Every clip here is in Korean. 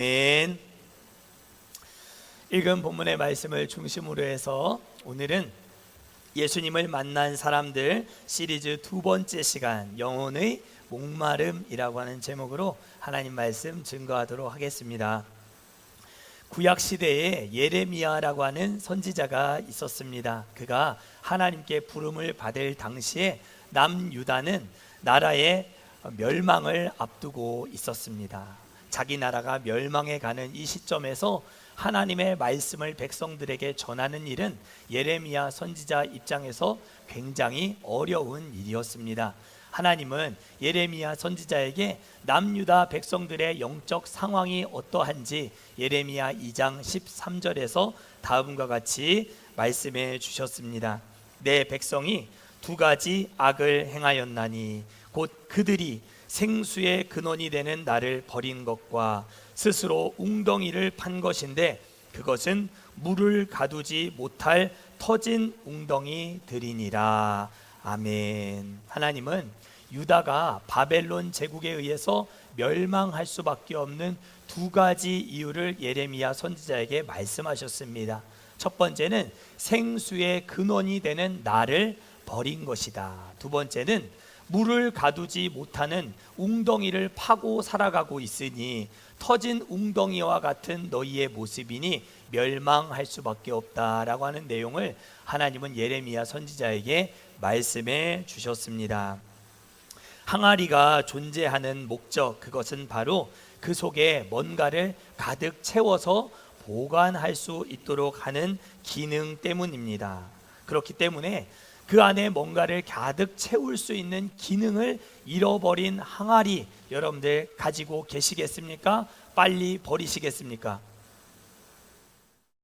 아멘. 읽은 본문의 말씀을 중심으로 해서 오늘은 예수님을 만난 사람들 시리즈 두 번째 시간, 영혼의 목마름이라고 하는 제목으로 하나님 말씀 증거하도록 하겠습니다. 구약 시대에 예레미야라고 하는 선지자가 있었습니다. 그가 하나님께 부름을 받을 당시에 남유다는 나라의 멸망을 앞두고 있었습니다. 자기 나라가 멸망해 가는 이 시점에서 하나님의 말씀을 백성들에게 전하는 일은 예레미야 선지자 입장에서 굉장히 어려운 일이었습니다. 하나님은 예레미야 선지자에게 남유다 백성들의 영적 상황이 어떠한지 예레미야 2장 13절에서 다음과 같이 말씀해 주셨습니다. 내 백성이 두 가지 악을 행하였나니 곧 그들이 생수의 근원이 되는 나를 버린 것과 스스로 웅덩이를 판 것인데 그것은 물을 가두지 못할 터진 웅덩이들이니라. 아멘. 하나님은 유다가 바벨론 제국에 의해서 멸망할 수밖에 없는 두 가지 이유를 예레미야 선지자에게 말씀하셨습니다. 첫 번째는 생수의 근원이 되는 나를 버린 것이다. 두 번째는 물을 가두지 못하는 웅덩이를 파고 살아가고 있으니 터진 웅덩이와 같은 너희의 모습이니 멸망할 수밖에 없다라고 하는 내용을 하나님은 예레미야 선지자에게 말씀해 주셨습니다. 항아리가 존재하는 목적, 그것은 바로 그 속에 뭔가를 가득 채워서 보관할 수 있도록 하는 기능 때문입니다. 그렇기 때문에 그 안에 뭔가를 가득 채울 수 있는 기능을 잃어버린 항아리 여러분들 가지고 계시겠습니까? 빨리 버리시겠습니까?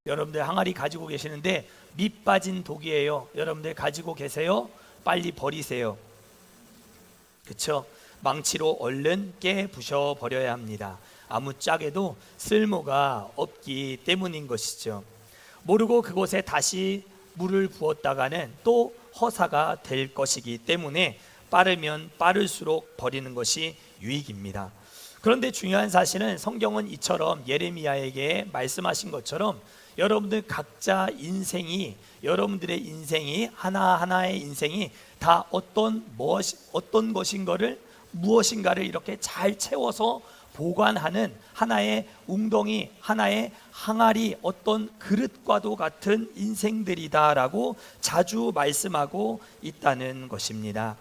여러분들 항아리 가지고 계시는데 밑 빠진 독이에요. 여러분들 가지고 계세요? 빨리 버리세요. 그렇죠? 망치로 얼른 깨부셔 버려야 합니다. 아무짝에도 쓸모가 없기 때문인 것이죠. 모르고 그곳에 다시 물을 부었다가는 또 허사가 될 것이기 때문에 빠르면 빠를수록 버리는 것이 유익입니다. 그런데 중요한 사실은 성경은 이처럼 예레미야에게 말씀하신 것처럼 여러분들 각자 인생이, 여러분들의 인생이, 하나하나의 인생이 다 어떤 무엇인가를 이렇게 잘 채워서 보관하는 하나의 웅덩이, 하나의 항아리, 어떤 그릇과도 같은 인생들이다라고 자주 말씀하고 있다는 것입니다.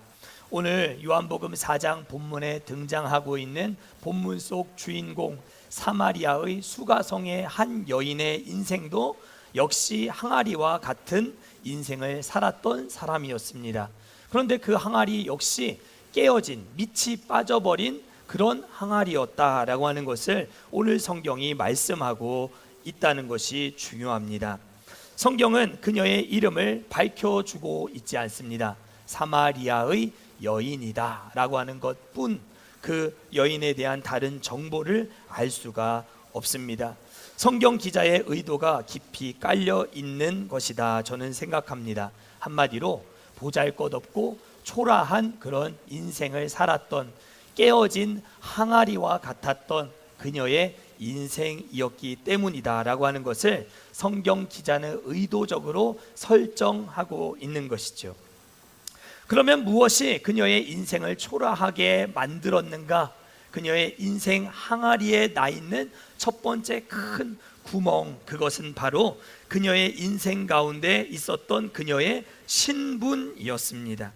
오늘 요한복음 4장 본문에 등장하고 있는 본문 속 주인공 사마리아의 수가성의 한 여인의 인생도 역시 항아리와 같은 인생을 살았던 사람이었습니다. 그런데 그 항아리 역시 깨어진, 밑이 빠져버린 그런 항아리였다라고 하는 것을 오늘 성경이 말씀하고 있다는 것이 중요합니다. 성경은 그녀의 이름을 밝혀주고 있지 않습니다. 사마리아의 여인이다 라고 하는 것뿐 그 여인에 대한 다른 정보를 알 수가 없습니다. 성경 기자의 의도가 깊이 깔려 있는 것이다 저는 생각합니다. 한마디로 보잘것없고 초라한 그런 인생을 살았던 깨어진 항아리와 같았던 그녀의 인생이었기 때문이다 라고 하는 것을 성경 기자는 의도적으로 설정하고 있는 것이죠. 그러면 무엇이 그녀의 인생을 초라하게 만들었는가? 그녀의 인생 항아리에 나 있는 첫 번째 큰 구멍, 그것은 바로 그녀의 인생 가운데 있었던 그녀의 신분이었습니다.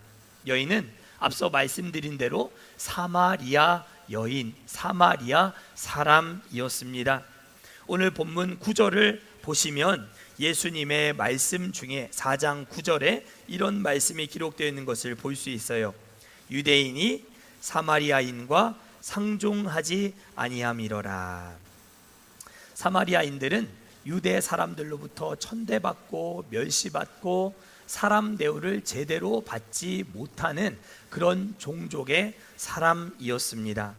여인은 앞서 말씀드린 대로 사마리아 여인, 사마리아 사람이었습니다. 오늘 본문 9절을 보시면 예수님의 말씀 중에 4장 9절에 이런 말씀이 기록되어 있는 것을 볼 수 있어요. 유대인이 사마리아인과 상종하지 아니함이로라. 사마리아인들은 유대 사람들로부터 천대받고 멸시받고 사람 대우를 제대로 받지 못하는 그런 종족의 사람이었습니다.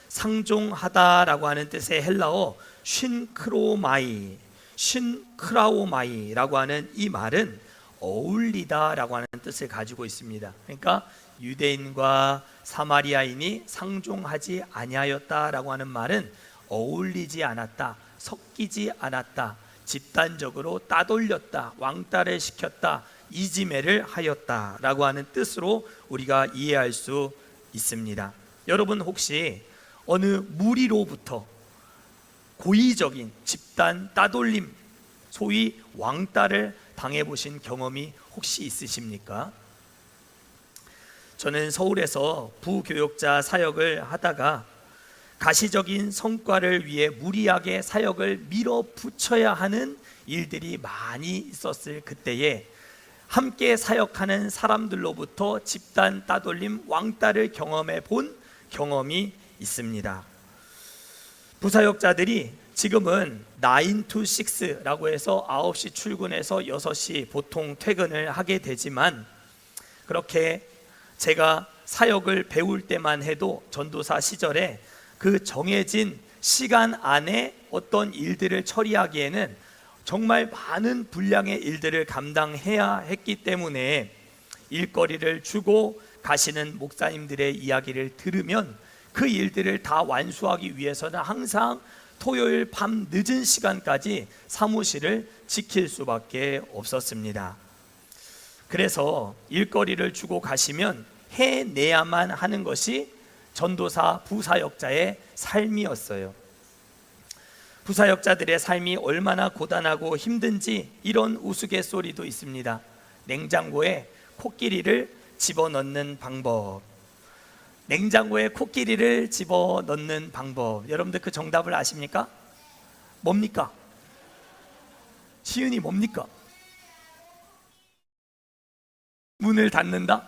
상종하다라고 하는 뜻의 헬라어 신크라오마이라고 하는 이 말은 어울리다라고 하는 뜻을 가지고 있습니다. 그러니까 유대인과 사마리아인이 상종하지 아니하였다라고 하는 말은 어울리지 않았다, 섞이지 않았다, 집단적으로 따돌렸다, 왕따를 시켰다, 이지매를 하였다라고 하는 뜻으로 우리가 이해할 수 있습니다. 여러분 혹시 어느 무리로부터 고의적인 집단 따돌림, 소위 왕따를 당해보신 경험이 혹시 있으십니까? 저는 서울에서 부교역자 사역을 하다가 가시적인 성과를 위해 무리하게 사역을 밀어붙여야 하는 일들이 많이 있었을 그때에 함께 사역하는 사람들로부터 집단 따돌림, 왕따를 경험해 본 경험이 있습니다. 부사역자들이 지금은 9 to 6라고 해서 9시 출근해서 6시 보통 퇴근을 하게 되지만, 그렇게 제가 사역을 배울 때만 해도 전도사 시절에 그 정해진 시간 안에 어떤 일들을 처리하기에는 정말 많은 분량의 일들을 감당해야 했기 때문에 일거리를 주고 가시는 목사님들의 이야기를 들으면 그 일들을 다 완수하기 위해서는 항상 토요일 밤 늦은 시간까지 사무실을 지킬 수밖에 없었습니다. 그래서 일거리를 주고 가시면 해내야만 하는 것이 전도사 부사역자의 삶이었어요. 부사역자들의 삶이 얼마나 고단하고 힘든지 이런 우스갯소리도 있습니다. 냉장고에 코끼리를 집어넣는 방법. 냉장고에 코끼리를 집어넣는 방법. 여러분들 그 정답을 아십니까? 뭡니까? 시은이 뭡니까? 문을 닫는다?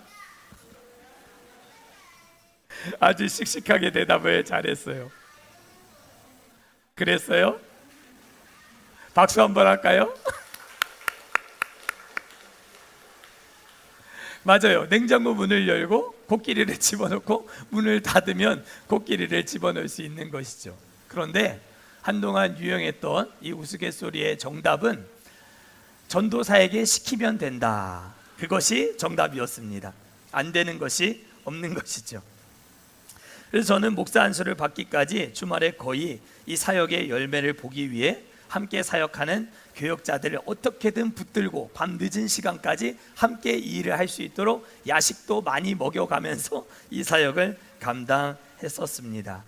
아주 씩씩하게 대답을 잘했어요. 그랬어요? 박수 한번 할까요? 맞아요. 냉장고 문을 열고 코끼리를 집어넣고 문을 닫으면 코끼리를 집어넣을 수 있는 것이죠. 그런데 한동안 유행했던 이 우스갯소리의 정답은 전도사에게 시키면 된다. 그것이 정답이었습니다. 안 되는 것이 없는 것이죠. 그래서 저는 목사 안수를 받기까지 주말에 거의 이 사역의 열매를 보기 위해 함께 사역하는 교역자들을 어떻게든 붙들고 밤 늦은 시간까지 함께 이 일을 할 수 있도록 야식도 많이 먹여가면서 이 사역을 감당했었습니다.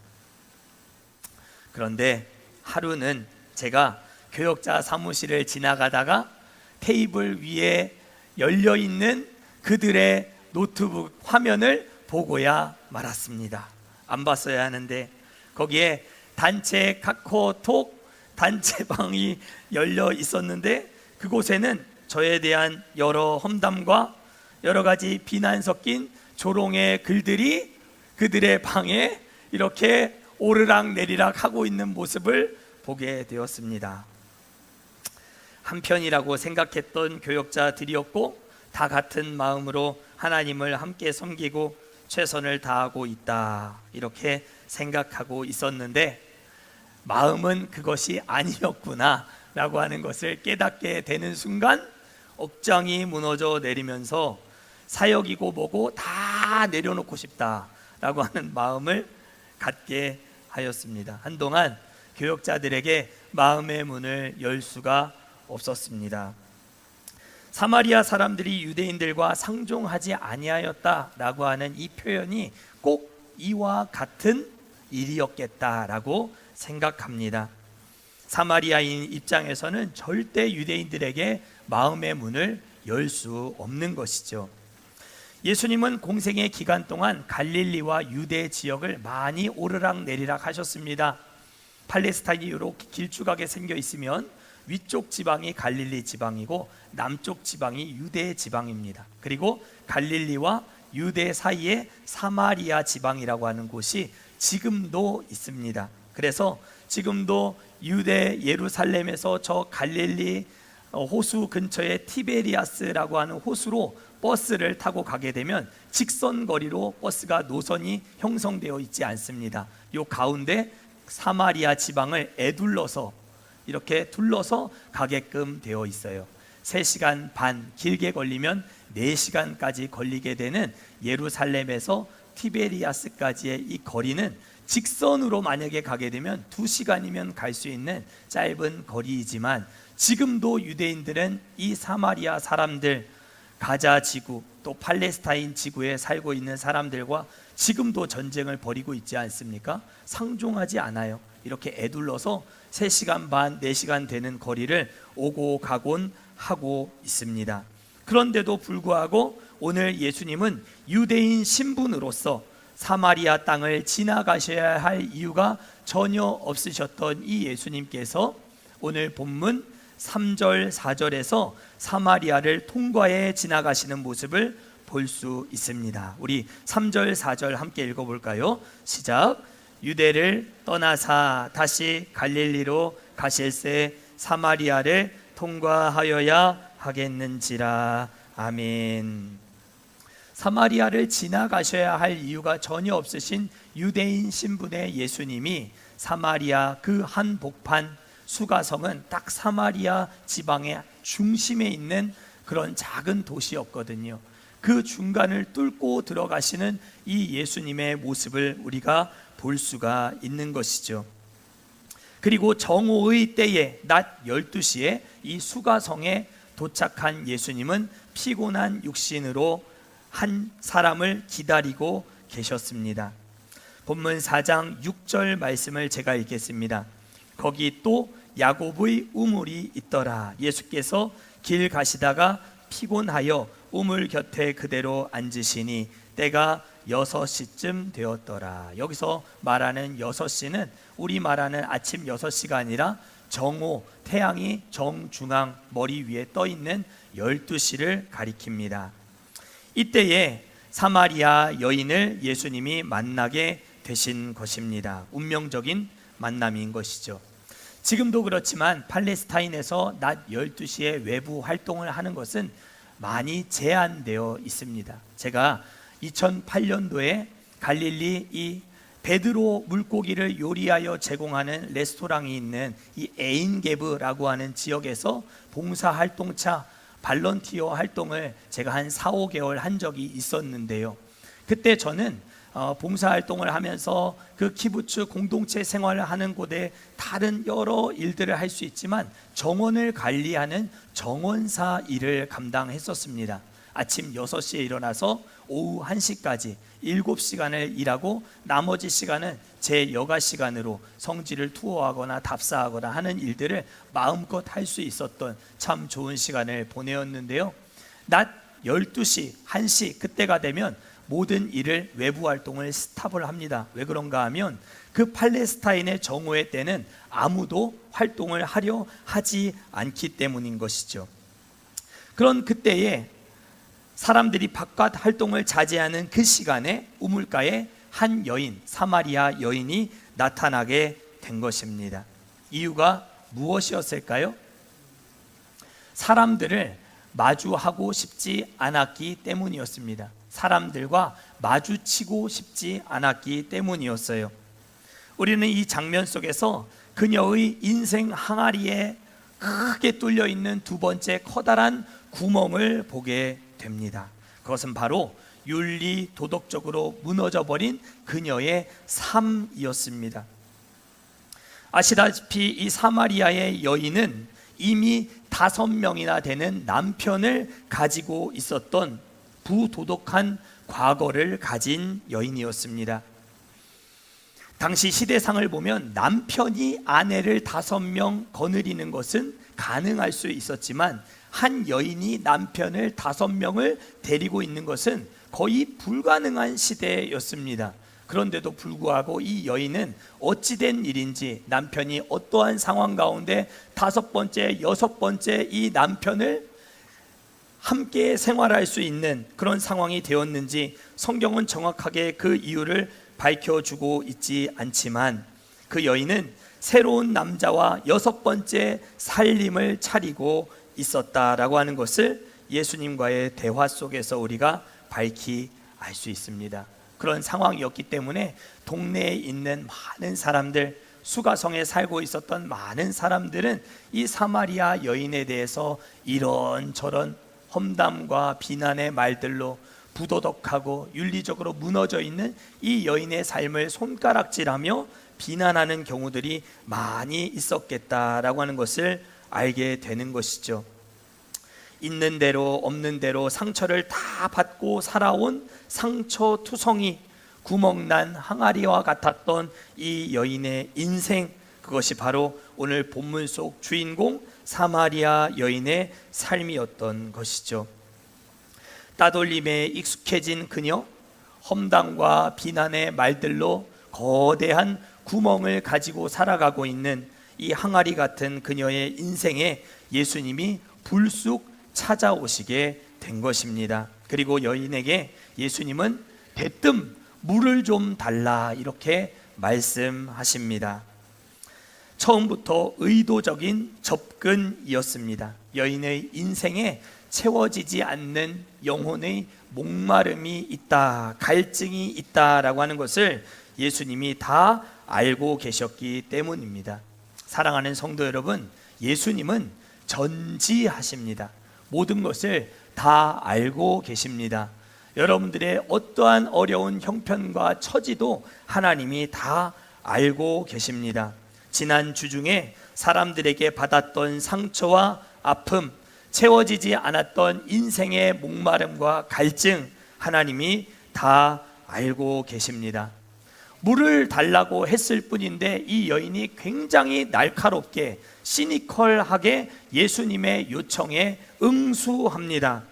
그런데 하루는 제가 교역자 사무실을 지나가다가 테이블 위에 열려있는 그들의 노트북 화면을 보고야 말았습니다. 안 봤어야 하는데 거기에 단체 카카오톡 단체방이 열려 있었는데 그곳에는 저에 대한 여러 험담과 여러 가지 비난 섞인 조롱의 글들이 그들의 방에 이렇게 오르락 내리락 하고 있는 모습을 보게 되었습니다. 한편이라고 생각했던 교역자들이었고 다 같은 마음으로 하나님을 함께 섬기고 최선을 다하고 있다 이렇게 생각하고 있었는데 마음은 그것이 아니었구나 라고 하는 것을 깨닫게 되는 순간 억장이 무너져 내리면서 사역이고 뭐고 다 내려놓고 싶다 라고 하는 마음을 갖게 하였습니다. 한동안 교역자들에게 마음의 문을 열 수가 없었습니다. 사마리아 사람들이 유대인들과 상종하지 아니하였다라고 하는 이 표현이 꼭 이와 같은 일이었겠다라고 생각합니다. 사마리아인 입장에서는 절대 유대인들에게 마음의 문을 열 수 없는 것이죠. 예수님은 공생의 기간 동안 갈릴리와 유대 지역을 많이 오르락 내리락 하셨습니다. 팔레스타인이 이렇게 길쭉하게 생겨 있으면 위쪽 지방이 갈릴리 지방이고 남쪽 지방이 유대 지방입니다. 그리고 갈릴리와 유대 사이에 사마리아 지방이라고 하는 곳이 지금도 있습니다. 그래서 지금도 유대 예루살렘에서 저 갈릴리 호수 근처에 티베리아스라고 하는 호수로 버스를 타고 가게 되면 직선 거리로 버스가 노선이 형성되어 있지 않습니다. 요 가운데 사마리아 지방을 에둘러서 이렇게 둘러서 가게끔 되어 있어요. 3시간 반, 길게 걸리면 4시간까지 걸리게 되는 예루살렘에서 티베리아스까지의 이 거리는 직선으로 만약에 가게 되면 2시간이면 갈 수 있는 짧은 거리이지만 지금도 유대인들은 이 사마리아 사람들, 가자 지구 또 팔레스타인 지구에 살고 있는 사람들과 지금도 전쟁을 벌이고 있지 않습니까? 상종하지 않아요. 이렇게 애둘러서 3시간 반, 4시간 되는 거리를 오고 가곤 하고 있습니다. 그런데도 불구하고 오늘 예수님은 유대인 신분으로서 사마리아 땅을 지나가셔야 할 이유가 전혀 없으셨던 이 예수님께서 오늘 본문 3절, 4절에서 사마리아를 통과해 지나가시는 모습을 볼 수 있습니다. 우리 3절, 4절 함께 읽어볼까요? 시작. 유대를 떠나사 다시 갈릴리로 가실새 사마리아를 통과하여야 하겠는지라. 아멘. 사마리아를 지나가셔야 할 이유가 전혀 없으신 유대인 신분의 예수님이 사마리아 그 한복판 수가성은 딱 사마리아 지방의 중심에 있는 그런 작은 도시였거든요. 그 중간을 뚫고 들어가시는 이 예수님의 모습을 우리가 볼 수가 있는 것이죠. 그리고 정오의 때에 낮 12시에 이 수가성에 도착한 예수님은 피곤한 육신으로 한 사람을 기다리고 계셨습니다. 본문 4장 6절 말씀을 제가 읽겠습니다. 거기 또 야곱의 우물이 있더라. 예수께서 길 가시다가 피곤하여 우물 곁에 그대로 앉으시니 때가 6시쯤 되었더라. 여기서 말하는 6시는 우리 말하는 아침 6시가 아니라 정오, 태양이 정중앙 머리 위에 떠 있는 12시를 가리킵니다. 이때에 사마리아 여인을 예수님이 만나게 되신 것입니다. 운명적인 만남인 것이죠. 지금도 그렇지만 팔레스타인에서 낮 12시에 외부 활동을 하는 것은 많이 제한되어 있습니다. 제가 2008년도에 갈릴리 이 베드로 물고기를 요리하여 제공하는 레스토랑이 있는 이 에인게브라고 하는 지역에서 봉사활동차 발런티어 활동을 제가 한 4, 5개월 한 적이 있었는데요. 그때 저는 봉사활동을 하면서 그 키부츠 공동체 생활을 하는 곳에 다른 여러 일들을 할 수 있지만 정원을 관리하는 정원사 일을 감당했었습니다. 아침 6시에 일어나서 오후 1시까지 7시간을 일하고 나머지 시간은 제 여가 시간으로 성지를 투어하거나 답사하거나 하는 일들을 마음껏 할 수 있었던 참 좋은 시간을 보내었는데요. 낮 12시, 1시 그때가 되면 모든 일을 외부 활동을 스탑을 합니다. 왜 그런가 하면 그 팔레스타인의 정오의 때는 아무도 활동을 하려 하지 않기 때문인 것이죠. 그런 그때에 사람들이 바깥 활동을 자제하는 그 시간에 우물가에 한 여인, 사마리아 여인이 나타나게 된 것입니다. 이유가 무엇이었을까요? 사람들을 마주하고 싶지 않았기 때문이었습니다. 사람들과 마주치고 싶지 않았기 때문이었어요. 우리는 이 장면 속에서 그녀의 인생 항아리에 크게 뚫려 있는 두 번째 커다란 구멍을 보게 됩니다. 그것은 바로 윤리 도덕적으로 무너져 버린 그녀의 삶이었습니다. 아시다시피 이 사마리아의 여인은 이미 5명이나 되는 남편을 가지고 있었던 부도덕한 과거를 가진 여인이었습니다. 당시 시대상을 보면 남편이 아내를 5명 거느리는 것은 가능할 수 있었지만 한 여인이 남편을 5명을 데리고 있는 것은 거의 불가능한 시대였습니다. 그런데도 불구하고 이 여인은 어찌된 일인지 남편이 어떠한 상황 가운데 5번째, 6번째 이 남편을 함께 생활할 수 있는 그런 상황이 되었는지 성경은 정확하게 그 이유를 밝혀주고 있지 않지만 그 여인은 새로운 남자와 6번째 살림을 차리고 있었다라고 하는 것을 예수님과의 대화 속에서 우리가 밝히 알 수 있습니다. 그런 상황이었기 때문에 동네에 있는 많은 사람들, 수가성에 살고 있었던 많은 사람들은 이 사마리아 여인에 대해서 이런저런 험담과 비난의 말들로 부도덕하고 윤리적으로 무너져 있는 이 여인의 삶을 손가락질하며 비난하는 경우들이 많이 있었겠다라고 하는 것을 알게 되는 것이죠. 있는 대로 없는 대로 상처를 다 받고 살아온 상처투성이, 구멍난 항아리와 같았던 이 여인의 인생, 그것이 바로 오늘 본문 속 주인공 사마리아 여인의 삶이었던 것이죠. 따돌림에 익숙해진 그녀, 험담과 비난의 말들로 거대한 구멍을 가지고 살아가고 있는 이 항아리 같은 그녀의 인생에 예수님이 불쑥 찾아오시게 된 것입니다. 그리고 여인에게 예수님은 대뜸 물을 좀 달라 이렇게 말씀하십니다. 처음부터 의도적인 접근이었습니다. 여인의 인생에 채워지지 않는 영혼의 목마름이 있다, 갈증이 있다라고 하는 것을 예수님이 다 알고 계셨기 때문입니다. 사랑하는 성도 여러분, 예수님은 전지하십니다. 모든 것을 다 알고 계십니다. 여러분들의 어떠한 어려운 형편과 처지도 하나님이 다 알고 계십니다. 지난 주 중에 사람들에게 받았던 상처와 아픔, 채워지지 않았던 인생의 목마름과 갈증, 하나님이 다 알고 계십니다. 물을 달라고 했을 뿐인데 이 여인이 굉장히 날카롭게 시니컬하게 예수님의 요청에 응수합니다.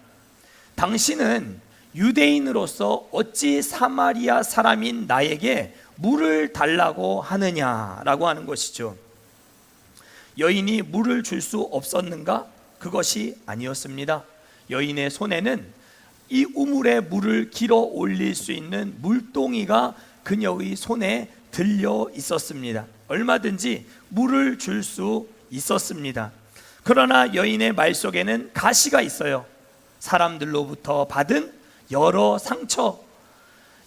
당신은 유대인으로서 어찌 사마리아 사람인 나에게 물을 달라고 하느냐라고 하는 것이죠. 여인이 물을 줄 수 없었는가? 그것이 아니었습니다. 여인의 손에는 이 우물에 물을 길어 올릴 수 있는 물동이가 그녀의 손에 들려 있었습니다. 얼마든지 물을 줄 수 있었습니다. 그러나 여인의 말 속에는 가시가 있어요. 사람들로부터 받은 여러 상처,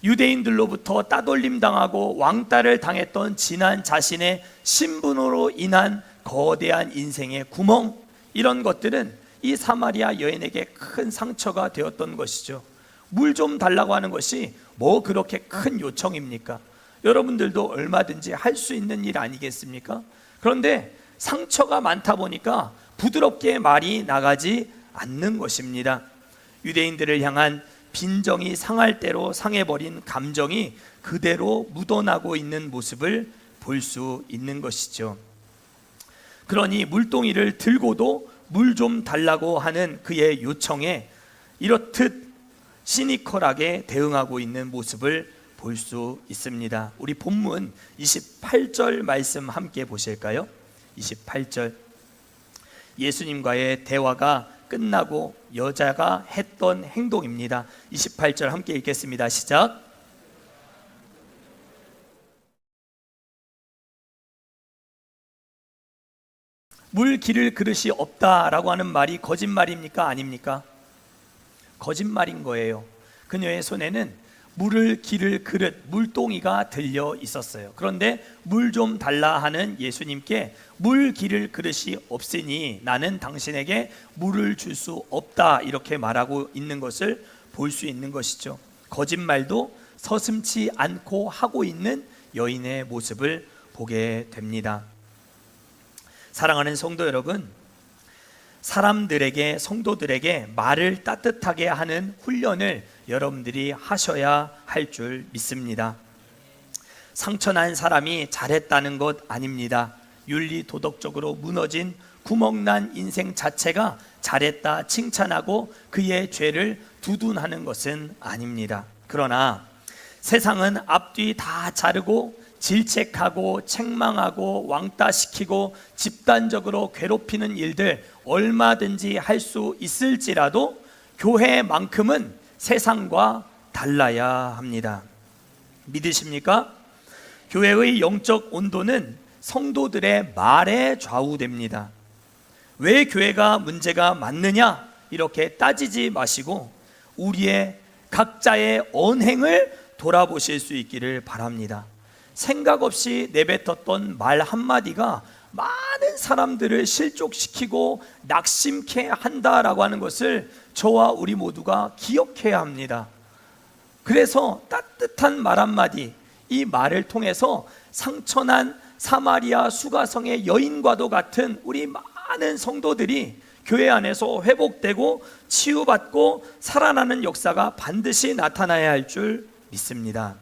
유대인들로부터 따돌림 당하고 왕따를 당했던 지난 자신의 신분으로 인한 거대한 인생의 구멍, 이런 것들은 이 사마리아 여인에게 큰 상처가 되었던 것이죠. 물 좀 달라고 하는 것이 뭐 그렇게 큰 요청입니까? 여러분들도 얼마든지 할 수 있는 일 아니겠습니까? 그런데 상처가 많다 보니까 부드럽게 말이 나가지 않는 것입니다. 유대인들을 향한 빈정이 상할 대로 상해버린 감정이 그대로 묻어나고 있는 모습을 볼 수 있는 것이죠. 그러니 물동이를 들고도 물 좀 달라고 하는 그의 요청에 이렇듯 시니컬하게 대응하고 있는 모습을 볼 수 있습니다. 우리 본문 28절 말씀 함께 보실까요? 28절, 예수님과의 대화가 끝나고 여자가 했던 행동입니다. 28절 함께 읽겠습니다. 시작. 물 기를 그릇이 없다라고 하는 말이 거짓말입니까? 아닙니까? 거짓말인 거예요. 그녀의 손에는 물을 기를 그릇, 물동이가 들려 있었어요. 그런데 물 좀 달라 하는 예수님께 물 기를 그릇이 없으니 나는 당신에게 물을 줄 수 없다, 이렇게 말하고 있는 것을 볼 수 있는 것이죠. 거짓말도 서슴지 않고 하고 있는 여인의 모습을 보게 됩니다. 사랑하는 성도 여러분, 사람들에게, 성도들에게 말을 따뜻하게 하는 훈련을 여러분들이 하셔야 할 줄 믿습니다. 상처난 사람이 잘했다는 것 아닙니다. 윤리 도덕적으로 무너진 구멍난 인생 자체가 잘했다 칭찬하고 그의 죄를 두둔하는 것은 아닙니다. 그러나 세상은 앞뒤 다 자르고 질책하고 책망하고 왕따시키고 집단적으로 괴롭히는 일들 얼마든지 할 수 있을지라도 교회만큼은 세상과 달라야 합니다. 믿으십니까? 교회의 영적 온도는 성도들의 말에 좌우됩니다. 왜 교회가 문제가 많느냐 이렇게 따지지 마시고 우리의 각자의 언행을 돌아보실 수 있기를 바랍니다. 생각 없이 내뱉었던 말 한마디가 많은 사람들을 실족시키고 낙심케 한다라고 하는 것을 저와 우리 모두가 기억해야 합니다. 그래서 따뜻한 말 한마디, 이 말을 통해서 상처난 사마리아 수가성의 여인과도 같은 우리 많은 성도들이 교회 안에서 회복되고 치유받고 살아나는 역사가 반드시 나타나야 할 줄 믿습니다.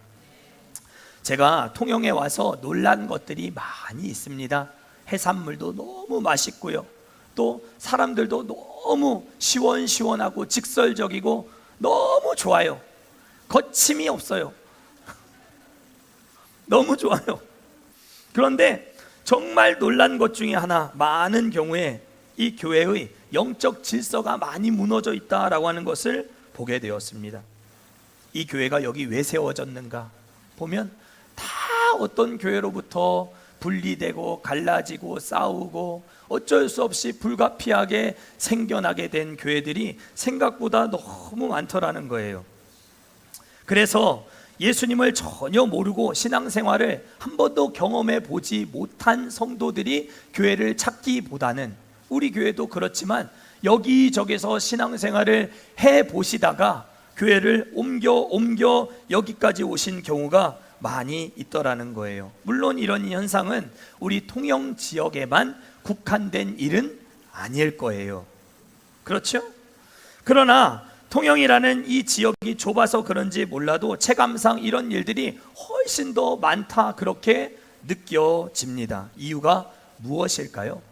제가 통영에 와서 놀란 것들이 많이 있습니다. 해산물도 너무 맛있고요, 또 사람들도 너무 시원시원하고 직설적이고 너무 좋아요. 거침이 없어요. 너무 좋아요. 그런데 정말 놀란 것 중에 하나, 많은 경우에 이 교회의 영적 질서가 많이 무너져 있다라고 하는 것을 보게 되었습니다. 이 교회가 여기 왜 세워졌는가 보면 다 어떤 교회로부터 분리되고 갈라지고 싸우고 어쩔 수 없이 불가피하게 생겨나게 된 교회들이 생각보다 너무 많더라는 거예요. 그래서 예수님을 전혀 모르고 신앙생활을 한 번도 경험해 보지 못한 성도들이 교회를 찾기보다는, 우리 교회도 그렇지만 여기저기서 신앙생활을 해보시다가 교회를 옮겨 여기까지 오신 경우가 많이 있더라는 거예요. 물론 이런 현상은 우리 통영 지역에만 국한된 일은 아닐 거예요. 그렇죠? 그러나 통영이라는 이 지역이 좁아서 그런지 몰라도 체감상 이런 일들이 훨씬 더 많다, 그렇게 느껴집니다. 이유가 무엇일까요?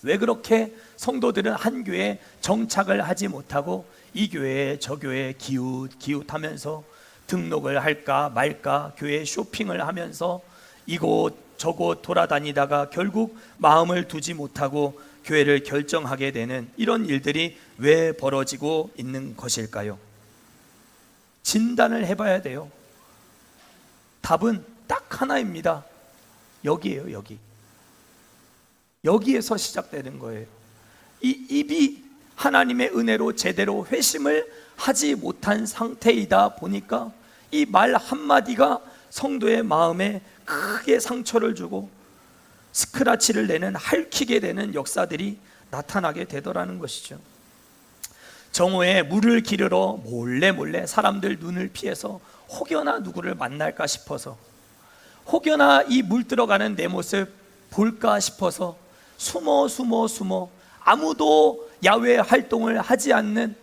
왜 그렇게 성도들은 한 교회에 정착을 하지 못하고 이 교회에 저 교회에 기웃하면서 등록을 할까 말까 교회 쇼핑을 하면서 이곳 저곳 돌아다니다가 결국 마음을 두지 못하고 교회를 결정하게 되는 이런 일들이 왜 벌어지고 있는 것일까요? 진단을 해봐야 돼요. 답은 딱 하나입니다. 여기에요, 여기. 여기에서 시작되는 거예요. 이 입이 하나님의 은혜로 제대로 회심을 하지 못한 상태이다 보니까 이 말 한마디가 성도의 마음에 크게 상처를 주고 스크라치를 내는, 핥히게 되는 역사들이 나타나게 되더라는 것이죠. 정오에 물을 기르러 몰래 사람들 눈을 피해서 혹여나 누구를 만날까 싶어서, 혹여나 이 물 들어가는 내 모습 볼까 싶어서 숨어 아무도 야외 활동을 하지 않는,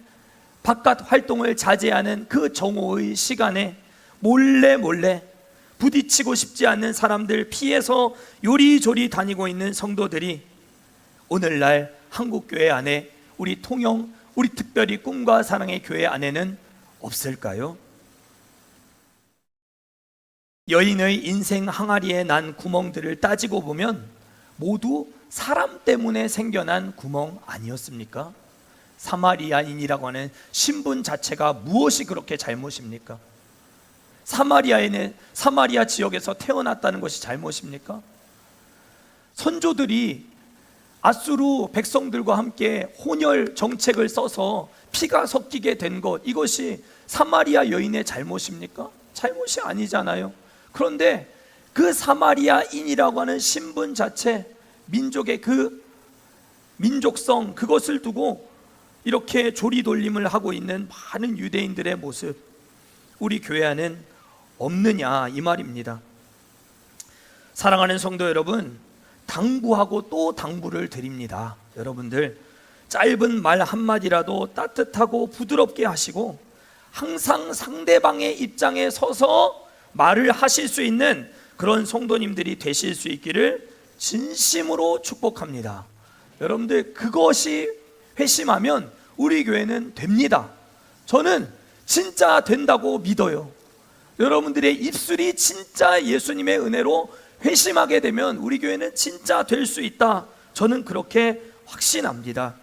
바깥 활동을 자제하는 그 정오의 시간에 몰래 부딪히고 싶지 않는 사람들 피해서 요리조리 다니고 있는 성도들이 오늘날 한국교회 안에, 우리 통영, 우리 특별히 꿈과 사랑의 교회 안에는 없을까요? 여인의 인생 항아리에 난 구멍들을 따지고 보면 모두 사람 때문에 생겨난 구멍 아니었습니까? 사마리아인이라고 하는 신분 자체가 무엇이 그렇게 잘못입니까? 사마리아 지역에서 태어났다는 것이 잘못입니까? 선조들이 아수르 백성들과 함께 혼혈 정책을 써서 피가 섞이게 된 것, 이것이 사마리아 여인의 잘못입니까? 잘못이 아니잖아요. 그런데 그 사마리아인이라고 하는 신분 자체, 민족의 그 민족성, 그것을 두고 이렇게 조리돌림을 하고 있는 많은 유대인들의 모습, 우리 교회 안엔 없느냐, 이 말입니다. 사랑하는 성도 여러분, 당부하고 또 당부를 드립니다. 여러분들 짧은 말 한마디라도 따뜻하고 부드럽게 하시고 항상 상대방의 입장에 서서 말을 하실 수 있는 그런 성도님들이 되실 수 있기를 진심으로 축복합니다. 여러분들 그것이 회심하면 우리 교회는 됩니다. 저는 진짜 된다고 믿어요. 여러분들의 입술이 진짜 예수님의 은혜로 회심하게 되면 우리 교회는 진짜 될 수 있다, 저는 그렇게 확신합니다.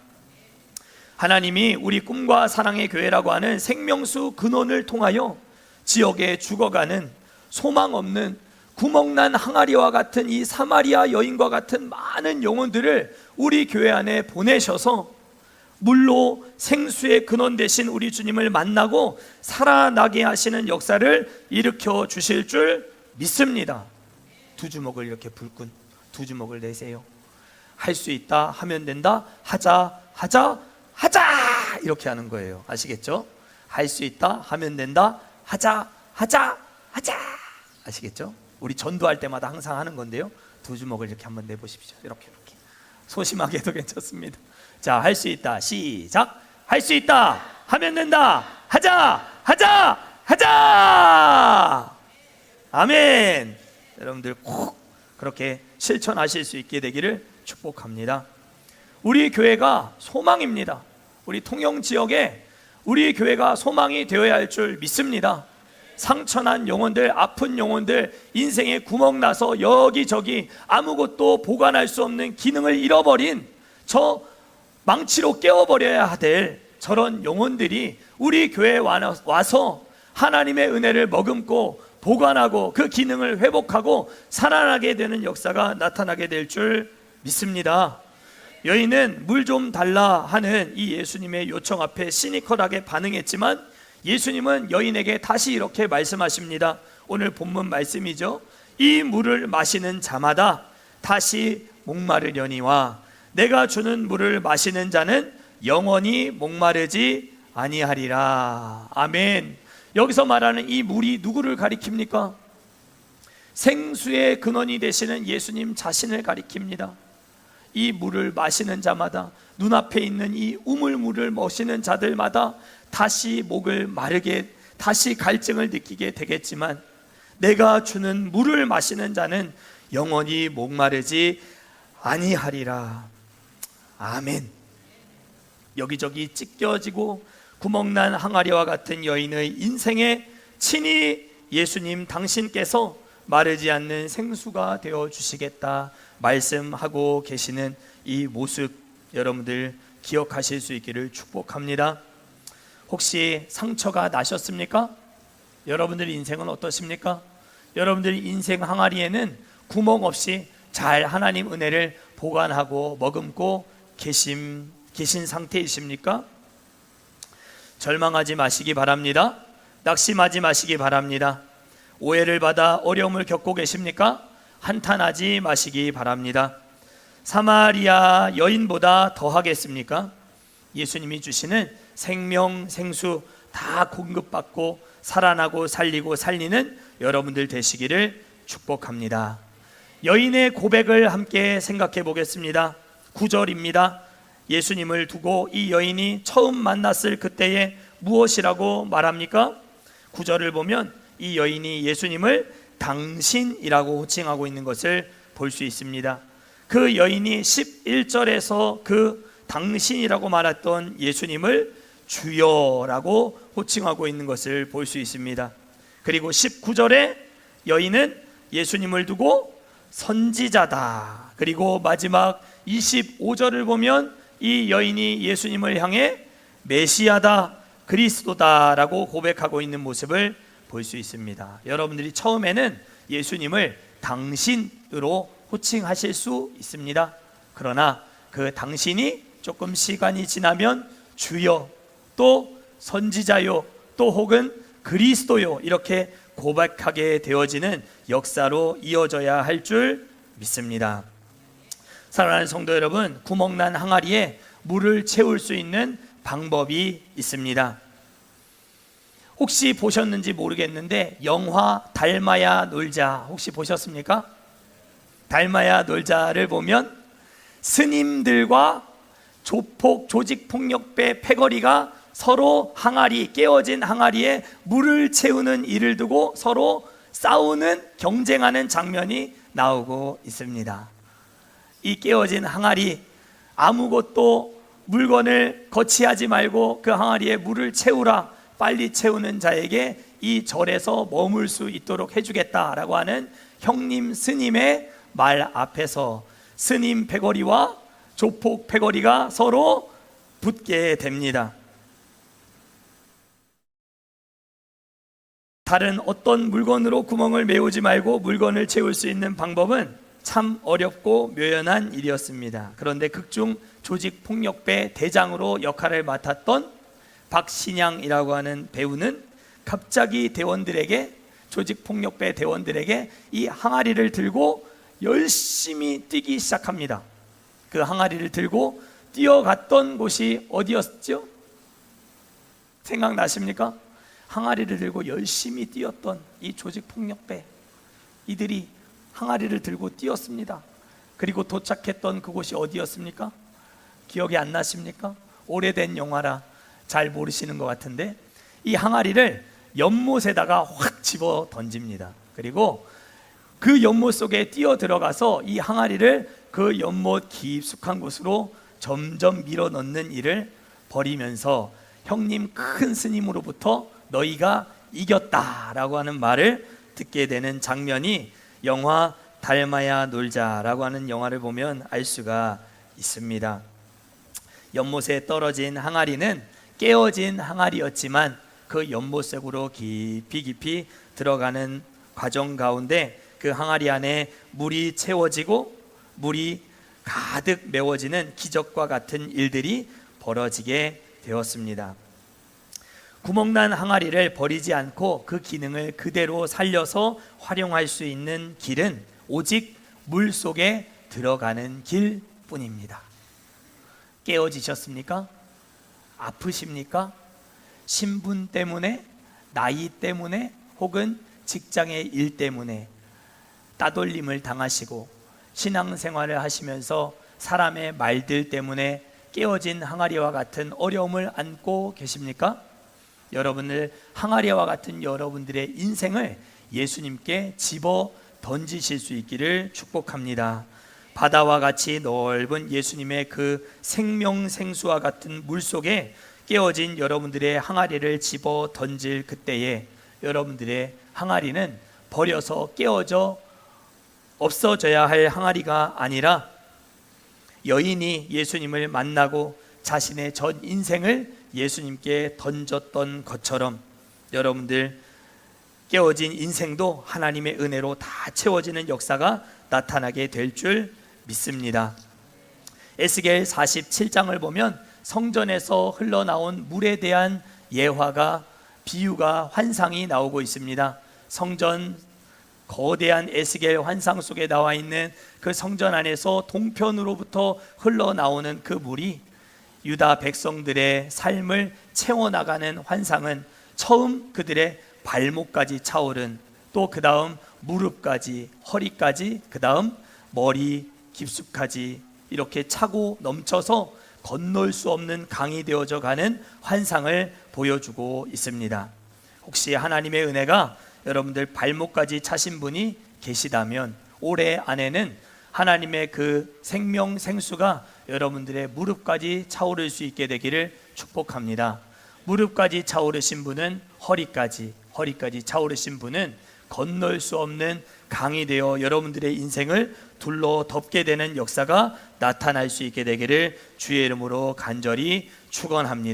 하나님이 우리 꿈과 사랑의 교회라고 하는 생명수 근원을 통하여 지역에 죽어가는 소망 없는 구멍난 항아리와 같은 이 사마리아 여인과 같은 많은 영혼들을 우리 교회 안에 보내셔서 물로 생수의 근원 되신 우리 주님을 만나고 살아나게 하시는 역사를 일으켜 주실 줄 믿습니다. 두 주먹을 이렇게 불끈 두 주먹을 내세요. 할 수 있다, 하면 된다, 하자 이렇게 하는 거예요. 아시겠죠? 할 수 있다, 하면 된다, 하자, 하자, 하자. 아시겠죠? 우리 전도할 때마다 항상 하는 건데요. 두 주먹을 이렇게 한번 내보십시오. 이렇게 소심하게 해도 괜찮습니다. 자, 할 수 있다. 시작. 할 수 있다. 하면 된다. 하자, 하자, 하자. 아멘. 여러분들 꼭 그렇게 실천하실 수 있게 되기를 축복합니다. 우리 교회가 소망입니다. 우리 통영 지역에 우리 교회가 소망이 되어야 할 줄 믿습니다. 상처난 영혼들, 아픈 영혼들, 인생에 구멍 나서 여기저기 아무것도 보관할 수 없는 기능을 잃어버린 저 망치로 깨워버려야 될 저런 영혼들이 우리 교회에 와서 하나님의 은혜를 머금고 보관하고 그 기능을 회복하고 살아나게 되는 역사가 나타나게 될 줄 믿습니다. 여인은 물 좀 달라 하는 이 예수님의 요청 앞에 시니컬하게 반응했지만 예수님은 여인에게 다시 이렇게 말씀하십니다. 오늘 본문 말씀이죠. 이 물을 마시는 자마다 다시 목마르려니와 내가 주는 물을 마시는 자는 영원히 목마르지 아니하리라. 아멘. 여기서 말하는 이 물이 누구를 가리킵니까? 생수의 근원이 되시는 예수님 자신을 가리킵니다. 이 물을 마시는 자마다, 눈앞에 있는 이 우물물을 마시는 자들마다 다시 목을 마르게, 다시 갈증을 느끼게 되겠지만 내가 주는 물을 마시는 자는 영원히 목마르지 아니하리라. 아멘. 여기저기 찢겨지고 구멍난 항아리와 같은 여인의 인생에 친히 예수님 당신께서 마르지 않는 생수가 되어 주시겠다 말씀하고 계시는 이 모습, 여러분들 기억하실 수 있기를 축복합니다. 혹시 상처가 나셨습니까? 여러분들의 인생은 어떠십니까? 여러분들의 인생 항아리에는 구멍 없이 잘 하나님 은혜를 보관하고 머금고 계신 상태이십니까? 절망하지 마시기 바랍니다. 낙심하지 마시기 바랍니다. 오해를 받아 어려움을 겪고 계십니까? 한탄하지 마시기 바랍니다. 사마리아 여인보다 더 하겠습니까? 예수님이 주시는 생명, 생수 다 공급받고 살아나고 살리고 살리는 여러분들 되시기를 축복합니다. 여인의 고백을 함께 생각해 보겠습니다. 9절입니다. 예수님을 두고 이 여인이 처음 만났을 그때에 무엇이라고 말합니까? 9절을 보면 이 여인이 예수님을 당신이라고 호칭하고 있는 것을 볼 수 있습니다. 그 여인이 11절에서 그 당신이라고 말했던 예수님을 주여라고 호칭하고 있는 것을 볼 수 있습니다. 그리고 19절에 여인은 예수님을 두고 선지자다. 그리고 마지막 25절을 보면 이 여인이 예수님을 향해 메시아다, 그리스도다라고 고백하고 있는 모습을 볼 수 있습니다. 여러분들이 처음에는 예수님을 당신으로 호칭하실 수 있습니다. 그러나 그 당신이 조금 시간이 지나면 주여, 또 선지자요, 또 혹은 그리스도요, 이렇게 고백하게 되어지는 역사로 이어져야 할 줄 믿습니다. 사랑하는 성도 여러분, 구멍난 항아리에 물을 채울 수 있는 방법이 있습니다. 혹시 보셨는지 모르겠는데 영화 닮아야 놀자 혹시 보셨습니까? 닮아야 놀자를 보면 스님들과 조직폭력배 패거리가 서로 항아리, 깨어진 항아리에 물을 채우는 일을 두고 서로 싸우는, 경쟁하는 장면이 나오고 있습니다. 이 깨어진 항아리, 아무것도 물건을 거치하지 말고 그 항아리에 물을 채우라, 빨리 채우는 자에게 이 절에서 머물 수 있도록 해주겠다라고 하는 형님 스님의 말 앞에서 스님 패거리와 조폭 패거리가 서로 붙게 됩니다. 다른 어떤 물건으로 구멍을 메우지 말고 물건을 채울 수 있는 방법은 참 어렵고 묘연한 일이었습니다. 그런데 극중 조직폭력배 대장으로 역할을 맡았던 박신양이라고 하는 배우는 갑자기 대원들에게, 조직폭력배 대원들에게 이 항아리를 들고 열심히 뛰기 시작합니다. 그 항아리를 들고 뛰어갔던 곳이 어디였죠? 생각나십니까? 항아리를 들고 열심히 뛰었던 이 조직폭력배, 이들이 항아리를 들고 뛰었습니다. 그리고 도착했던 그곳이 어디였습니까? 기억이 안 나십니까? 오래된 영화라 잘 모르시는 것 같은데, 이 항아리를 연못에다가 확 집어 던집니다. 그리고 그 연못 속에 뛰어 들어가서 이 항아리를 그 연못 깊숙한 곳으로 점점 밀어 넣는 일을 벌이면서 형님 큰 스님으로부터 너희가 이겼다라고 하는 말을 듣게 되는 장면이 영화 닮아야 놀자라고 하는 영화를 보면 알 수가 있습니다. 연못에 떨어진 항아리는 깨어진 항아리였지만 그 연못속으로 깊이 들어가는 과정 가운데 그 항아리 안에 물이 채워지고 물이 가득 메워지는 기적과 같은 일들이 벌어지게 되었습니다. 구멍난 항아리를 버리지 않고 그 기능을 그대로 살려서 활용할 수 있는 길은 오직 물 속에 들어가는 길뿐입니다. 깨어지셨습니까? 아프십니까? 신분 때문에, 나이 때문에, 혹은 직장의 일 때문에 따돌림을 당하시고 신앙생활을 하시면서 사람의 말들 때문에 깨어진 항아리와 같은 어려움을 안고 계십니까? 여러분을 항아리와 같은 여러분들의 인생을 예수님께 집어 던지실 수 있기를 축복합니다. 바다와 같이 넓은 예수님의 그 생명생수와 같은 물속에 깨어진 여러분들의 항아리를 집어 던질 그때에 여러분들의 항아리는 버려서 깨어져 없어져야 할 항아리가 아니라 여인이 예수님을 만나고 자신의 전 인생을 예수님께 던졌던 것처럼 여러분들 깨어진 인생도 하나님의 은혜로 다 채워지는 역사가 나타나게 될 줄 믿습니다. 에스겔 47장을 보면 성전에서 흘러나온 물에 대한 예화가, 비유가, 환상이 나오고 있습니다. 성전, 거대한 에스겔 환상 속에 나와 있는 그 성전 안에서 동편으로부터 흘러나오는 그 물이 유다 백성들의 삶을 채워나가는 환상은 처음 그들의 발목까지 차오른, 또 그 다음 무릎까지, 허리까지, 그 다음 머리 깊숙하지 이렇게 차고 넘쳐서 건널 수 없는 강이 되어져 가는 환상을 보여주고 있습니다. 혹시 하나님의 은혜가 여러분들 발목까지 차신 분이 계시다면 올해 안에는 하나님의 그 생명 생수가 여러분들의 무릎까지 차오를 수 있게 되기를 축복합니다. 무릎까지 차오르신 분은 허리까지, 허리까지 차오르신 분은 건널 수 없는 강이 되어 여러분들의 인생을 둘러 덮게 되는 역사가 나타날 수 있게 되기를 주의 이름으로 간절히 축원합니다.